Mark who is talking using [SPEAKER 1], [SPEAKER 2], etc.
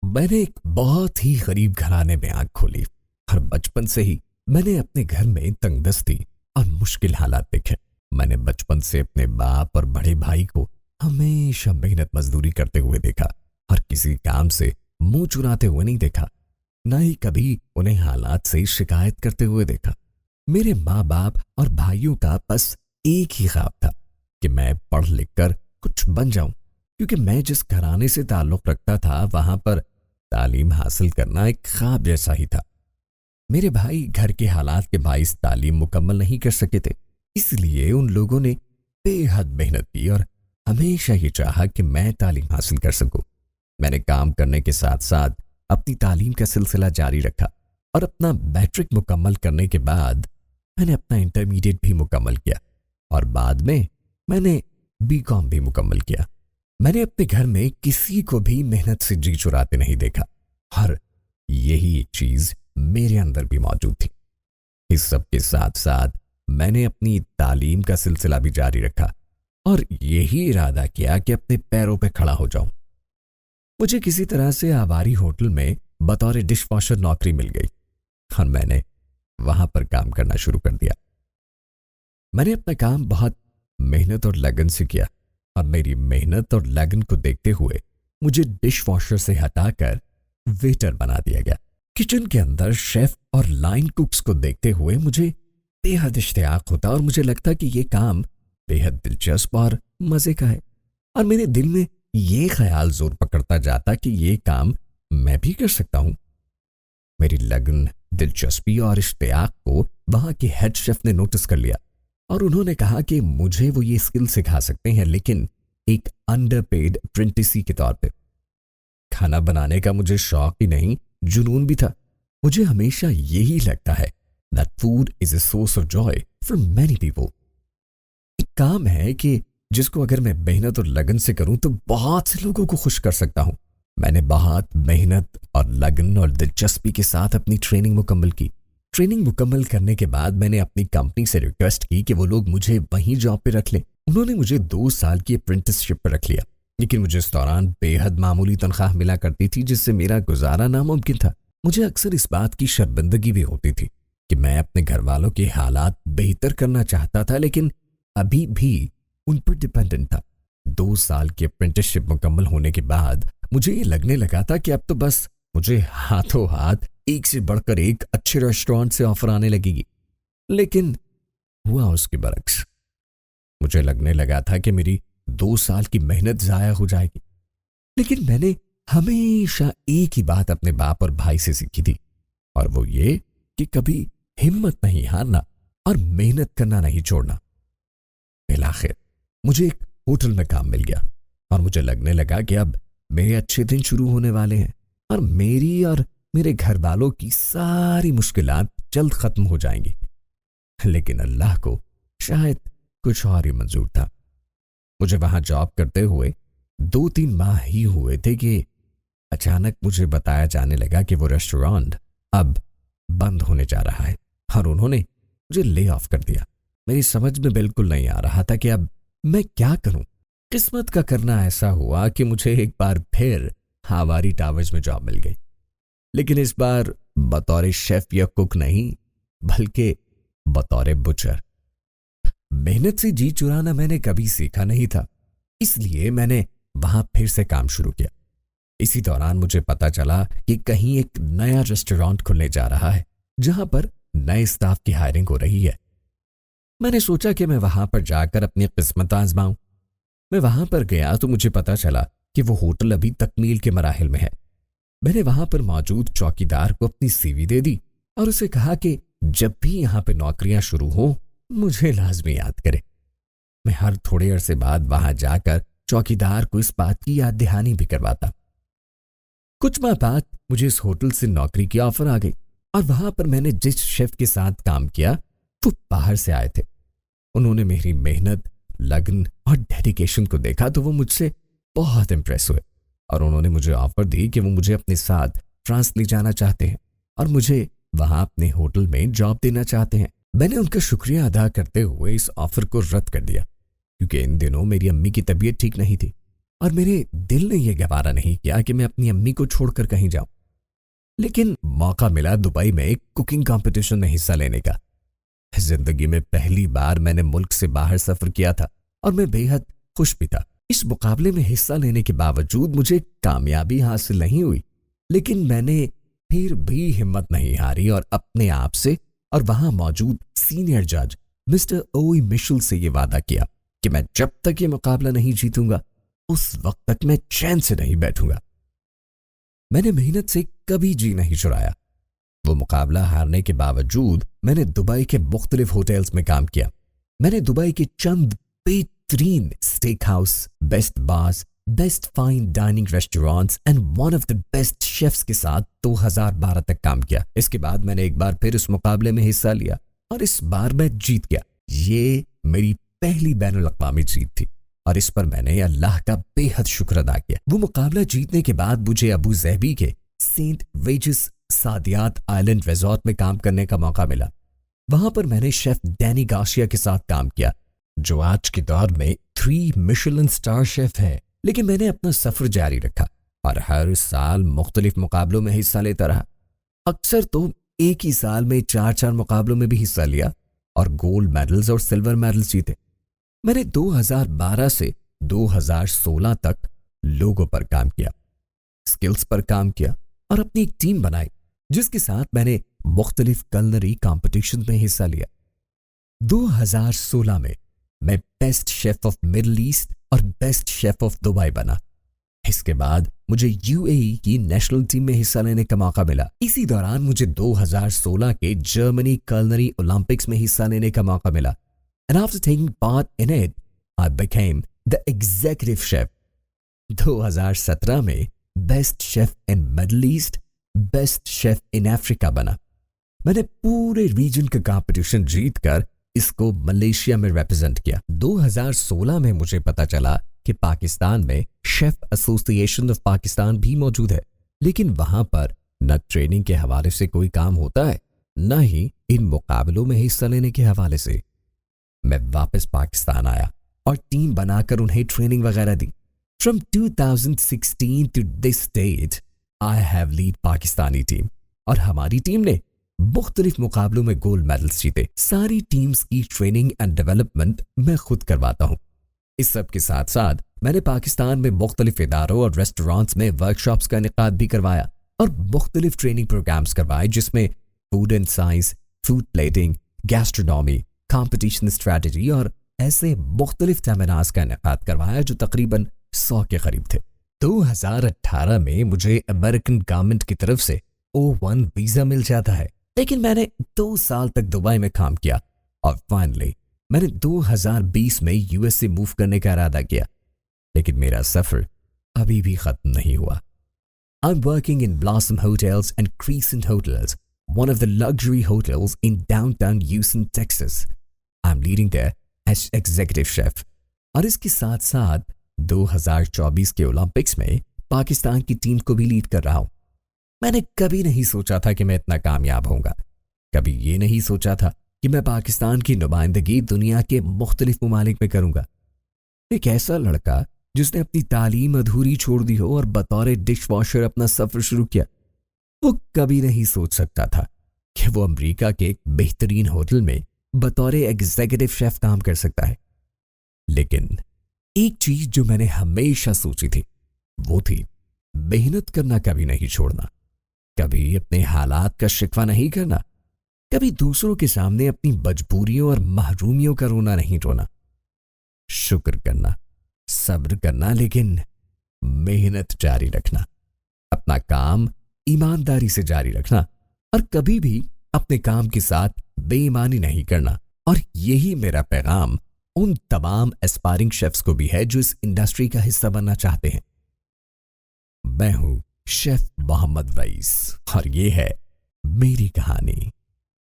[SPEAKER 1] मैंने एक बहुत ही गरीब घराने में आंख खोली और बचपन से ही मैंने अपने घर में तंगदस्ती और मुश्किल हालात देखे। मैंने बचपन से अपने बाप और बड़े भाई को हमेशा मेहनत मजदूरी करते हुए देखा और किसी काम से मुंह चुराते हुए नहीं देखा। ना ही कभी उन्हें हालात से शिकायत करते हुए देखा। मेरे माँ बाप और भाइयों का बस एक ही ख्वाब था कि मैं पढ़ लिख कर कुछ बन जाऊं, क्योंकि मैं जिस घराने से ताल्लुक रखता था वहां पर तालीम हासिल करना एक ख्वाब जैसा ही था। मेरे भाई घर के हालात के बाइस तालीम मुकम्मल नहीं कर सके थे, इसलिए उन लोगों ने बेहद मेहनत की और हमेशा ये चाहा कि मैं तालीम हासिल कर सकूं। मैंने काम करने के साथ साथ अपनी तालीम का सिलसिला जारी रखा और अपना मैट्रिक मुकम्मल करने के बाद मैंने अपना इंटरमीडिएट भी मुकम्मल किया और बाद में मैंने बीकॉम भी मुकम्मल किया। मैंने अपने घर में किसी को भी मेहनत से जी चुराते नहीं देखा और यही एक चीज मेरे अंदर भी मौजूद थी। इस सब के साथ साथ मैंने अपनी तालीम का सिलसिला भी जारी रखा और यही इरादा किया कि अपने पैरों पे खड़ा हो जाऊं। मुझे किसी तरह से आवारी होटल में बतौर डिशवॉशर नौकरी मिल गई और मैंने वहां पर काम करना शुरू कर दिया। मैंने अपना काम बहुत मेहनत और लगन से किया और मेरी मेहनत और लगन को देखते हुए मुझे डिशवॉशर से हटाकर वेटर बना दिया गया। किचन के अंदर शेफ और लाइन कुक्स को देखते हुए मुझे बेहद इश्तियाक होता और मुझे लगता कि ये काम बेहद दिलचस्प और मजे का है और मेरे दिल में ये ख्याल जोर पकड़ता जाता कि ये काम मैं भी कर सकता हूं। मेरी लगन, दिलचस्पी और इश्तियाक को वहां के हेड शेफ ने नोटिस कर लिया और उन्होंने कहा कि मुझे वो ये स्किल सिखा सकते हैं, लेकिन एक अंडरपेड अप्रेंटिसी के तौर पे। खाना बनाने का मुझे शौक ही नहीं, जुनून भी था। मुझे हमेशा यही लगता है that food is a source of joy for many people। एक काम है कि जिसको अगर मैं मेहनत और लगन से करूं तो बहुत से लोगों को खुश कर सकता हूं। मैंने बहुत मेहनत और लगन और दिलचस्पी के साथ अपनी ट्रेनिंग मुकम्मल की। ट्रेनिंग मुकम्मल करने के बाद मैंने अपनी कंपनी से रिक्वेस्ट की कि वो लोग मुझे वहीं जॉब पे रख लें। उन्होंने मुझे 2 साल की अप्रेंटिसशिप पर रख लिया, लेकिन मुझे इस दौरान बेहद मामूली तनख्वाह मिला करती थी जिससे मेरा गुजारा नामुमकिन था। मुझे अक्सर इस बात की शर्मिंदगी भी होती थी कि मैं अपने घर वालों के हालात बेहतर करना चाहता था, लेकिन अभी भी उन पर डिपेंडेंट था। 2 साल की अप्रेंटिसशिप मुकम्मल होने के बाद मुझे ये लगने लगा था कि अब तो बस मुझे हाथों हाथ एक से बढ़कर एक अच्छे रेस्टोरेंट से ऑफर आने लगेगी। लेकिन हुआ उसके बरक्स। मुझे लगने लगा था कि मेरी 2 साल की मेहनत जाया हो जाएगी। लेकिन मैंने हमेशा एक ही बात अपने बाप और भाई से सीखी थी और वो ये कि कभी हिम्मत नहीं हारना और मेहनत करना नहीं छोड़ना। आखिर मुझे एक होटल में काम मिल गया और मुझे लगने लगा कि अब मेरे अच्छे दिन शुरू होने वाले हैं और मेरी और मेरे घर वालों की सारी मुश्किलात जल्द खत्म हो जाएंगी। लेकिन अल्लाह को शायद कुछ और ही मंजूर था। मुझे वहां जॉब करते हुए 2-3 माह ही हुए थे कि अचानक मुझे बताया जाने लगा कि वो रेस्टोरेंट अब बंद होने जा रहा है और उन्होंने मुझे ले ऑफ कर दिया। मेरी समझ में बिल्कुल नहीं आ रहा था कि अब मैं क्या करूं। किस्मत का करना ऐसा हुआ कि मुझे एक बार फिर हावारी टावर्स में जॉब मिल गई, लेकिन इस बार बतौर शेफ या कुक नहीं बल्कि बतौर बुचर। मेहनत से जी चुराना मैंने कभी सीखा नहीं था, इसलिए मैंने वहां फिर से काम शुरू किया। इसी दौरान मुझे पता चला कि कहीं एक नया रेस्टोरेंट खुलने जा रहा है जहां पर नए स्टाफ की हायरिंग हो रही है। मैंने सोचा कि मैं वहां पर जाकर अपनी किस्मत आजमाऊं। मैं वहां पर गया तो मुझे पता चला कि वो होटल अभी तकमील के मराहिल में है। मैंने वहां पर मौजूद चौकीदार को अपनी सीवी दे दी और उसे कहा कि जब भी यहां पे नौकरियां शुरू हो मुझे लाजमी याद करे। मैं हर थोड़े अरसे बाद वहां जाकर चौकीदार को इस बात की याद दहानी भी करवाता। कुछ माह बाद मुझे इस होटल से नौकरी की ऑफर आ गई और वहां पर मैंने जिस शेफ के साथ काम किया वो बाहर से आए थे। उन्होंने मेरी मेहनत, लगन और डेडिकेशन को देखा तो वो मुझसे बहुत इंप्रेस हुए और उन्होंने मुझे ऑफर दी कि वो मुझे अपने साथ फ्रांस ले जाना चाहते हैं और मुझे वहां अपने होटल में जॉब देना चाहते हैं। मैंने उनका शुक्रिया अदा करते हुए इस ऑफर को रद्द कर दिया क्योंकि इन दिनों मेरी अम्मी की तबीयत ठीक नहीं थी और मेरे दिल ने यह गवारा नहीं किया कि मैं अपनी अम्मी को छोड़कर कहीं जाऊं। लेकिन मौका मिला दुबई में एक कुकिंग कंपटीशन में हिस्सा लेने का। जिंदगी में पहली बार मैंने मुल्क से बाहर सफर किया था और मैं बेहद खुश भी था। इस मुकाबले में हिस्सा लेने के बावजूद मुझे कामयाबी हासिल नहीं हुई, लेकिन मैंने फिर भी हिम्मत नहीं हारी और अपने आप से और वहां मौजूद सीनियर जज मिस्टर ओई मिशेल से यह वादा किया कि मैं जब तक ये मुकाबला नहीं जीतूंगा उस वक्त तक मैं चैन से नहीं बैठूंगा। मैंने मेहनत से कभी जी नहीं चुराया। वो मुकाबला हारने के बावजूद मैंने दुबई के मुख्तलिफ होटल्स में काम किया। मैंने दुबई के चंद बेहतरीन stake house, best bars, best fine dining restaurants and one of the best chefs के साथ 2012 तक काम किया। इसके बाद मैंने एक बार फिर उस मुकाबले में हिस्सा लिया और इस बार मैं जीत गया। ये मेरी पहली बैनुल अक़वामी जीत थी और इस पर मैंने अल्लाह का बेहद शुक्र अदा किया। वो मुकाबला जीतने के बाद मुझे अबू ज़हबी के सेंट वेजिस सादियात आइलैंड रिजॉर्ट में काम करने का मौका मिला। वहां पर मैंने शेफ डैनी गार्सिया के साथ काम किया, जो आज के दौर में 3 मिशेलिन स्टार शेफ है। लेकिन मैंने अपना सफर जारी रखा और हर साल मुख्तलिफ मुकाबलों में हिस्सा लेता रहा। अक्सर तो एक ही साल में 4-4 मुकाबलों में भी हिस्सा लिया और गोल्ड मेडल्स और सिल्वर मेडल्स जीते। मैंने 2012 से 2016 तक लोगों पर काम किया, स्किल्स पर काम किया और अपनी एक टीम बनाई जिसके साथ मैंने मुख्तलिफ कलनरी कॉम्पिटिशन में हिस्सा लिया। 2016 में मैं best chef of middle east और बेस्ट शेफ ऑफ दुबई बना। इसके बाद मुझे यूएई की नेशनल टीम में हिस्सा लेने का मौका मिला। इसी दौरान मुझे 2016 के जर्मनी कलनरी ओलंपिक्स में हिस्सा लेने का मौका मिला। And after taking part in it, I became the executive chef. 2017 में best chef in middle east, best chef in Africa बना। मैंने पूरे रीजन का कंपटीशन जीतकर इसको मलेशिया में रिप्रेजेंट किया। 2016 में मुझे पता चला कि पाकिस्तान में शेफ एसोसिएशन ऑफ पाकिस्तान भी मौजूद है, लेकिन वहां पर न ट्रेनिंग के हवाले से कोई काम होता है, न ही इन मुकाबलों में हिस्सा लेने के हवाले से। मैं वापस पाकिस्तान आया और टीम बनाकर उन्हें ट्रेनिंग वगैरह दी। From 2016 to this date, I have lead Pakistani team और हमारी टीम ने मुख्तलिफ मुकाबलों में गोल्ड मेडल्स जीते। सारी टीम्स की ट्रेनिंग एंड डेवलपमेंट मैं खुद करवाता हूँ। इस सब के साथ साथ मैंने पाकिस्तान में मुख्तलिफ इदारों और रेस्टोरेंट्स में वर्कशॉप्स का इनेकाद भी करवाया और मुख्तलिफ ट्रेनिंग प्रोग्राम्स करवाए, जिसमें food and science, food plating, gastronomy, competition strategy और ऐसे मुख्तलिफ सेमिनार्स का इनेकाद करवाया जो तकरीबन 100 के करीब थे। 2018 में मुझे अमेरिकन गवर्नमेंट की तरफ से O1 वीजा मिल जाता है, लेकिन मैंने 2 साल तक दुबई में काम किया और फाइनली मैंने 2020 में यूएस मूव करने का इरादा किया, लेकिन मेरा सफर अभी भी खत्म नहीं हुआ। I'm working in Blossom Hotels and Crescent Hotels, one of the luxury hotels in downtown Houston, Texas. I'm leading there as executive chef. और इसके साथ साथ 2024 के ओलंपिक्स में पाकिस्तान की टीम को भी लीड कर रहा हूं। मैंने कभी नहीं सोचा था कि मैं इतना कामयाब होऊंगा। कभी ये नहीं सोचा था कि मैं पाकिस्तान की नुमाइंदगी दुनिया के मुख्तलिफ ममालिक में करूंगा। एक ऐसा लड़का जिसने अपनी तालीम अधूरी छोड़ दी हो और बतौर डिश वॉशर अपना सफर शुरू किया, वो कभी नहीं सोच सकता था कि वो अमेरिका के एक बेहतरीन होटल में बतौर एग्जीक्यूटिव शेफ काम कर सकता है। लेकिन एक चीज जो मैंने हमेशा सोची थी वो थी मेहनत करना कभी नहीं छोड़ना, कभी अपने हालात का शिकवा नहीं करना, कभी दूसरों के सामने अपनी मजबूरियों और महरूमियों का रोना नहीं रोना, शुक्र करना, सब्र करना, लेकिन मेहनत जारी रखना, अपना काम ईमानदारी से जारी रखना और कभी भी अपने काम के साथ बेईमानी नहीं करना। और यही मेरा पैगाम उन तमाम एस्पायरिंग शेफ्स को भी है जो इस इंडस्ट्री का हिस्सा बनना चाहते हैं। मैं हूं शेफ मोहम्मद वईस और ये है मेरी कहानी।